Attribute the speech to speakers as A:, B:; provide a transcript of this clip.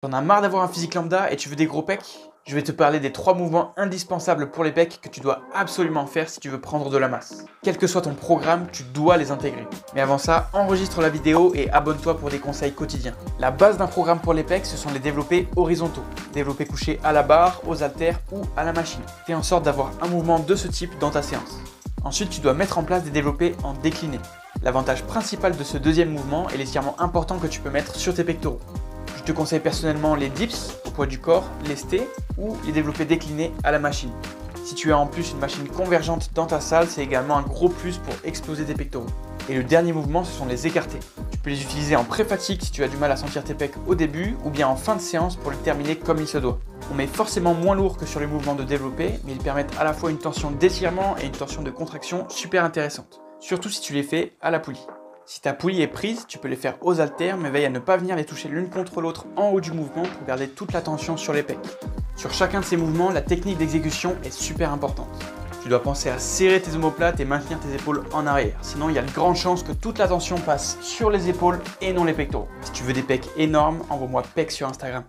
A: T'en as marre d'avoir un physique lambda et tu veux des gros pecs? Je vais te parler des 3 mouvements indispensables pour les pecs que tu dois absolument faire si tu veux prendre de la masse. Quel que soit ton programme, tu dois les intégrer. Mais avant ça, enregistre la vidéo et abonne-toi pour des conseils quotidiens. La base d'un programme pour les pecs, ce sont les développés horizontaux. Développés couchés à la barre, aux haltères ou à la machine. Fais en sorte d'avoir un mouvement de ce type dans ta séance. Ensuite, tu dois mettre en place des développés en décliné. L'avantage principal de ce deuxième mouvement est l'étirement important que tu peux mettre sur tes pectoraux. Je te conseille personnellement les dips au poids du corps, les lestés ou les développés déclinés à la machine. Si tu as en plus une machine convergente dans ta salle, c'est également un gros plus pour exploser tes pectoraux. Et le dernier mouvement, ce sont les écartés. Tu peux les utiliser en pré-fatigue si tu as du mal à sentir tes pecs au début ou bien en fin de séance pour les terminer comme il se doit. On met forcément moins lourd que sur les mouvements de développé, mais ils permettent à la fois une tension d'étirement et une tension de contraction super intéressante. Surtout si tu les fais à la poulie. Si ta poulie est prise, tu peux les faire aux haltères, mais veille à ne pas venir les toucher l'une contre l'autre en haut du mouvement pour garder toute la tension sur les pecs. Sur chacun de ces mouvements, la technique d'exécution est super importante. Tu dois penser à serrer tes omoplates et maintenir tes épaules en arrière, sinon il y a de grandes chances que toute la tension passe sur les épaules et non les pectoraux. Si tu veux des pecs énormes, envoie-moi pecs sur Instagram.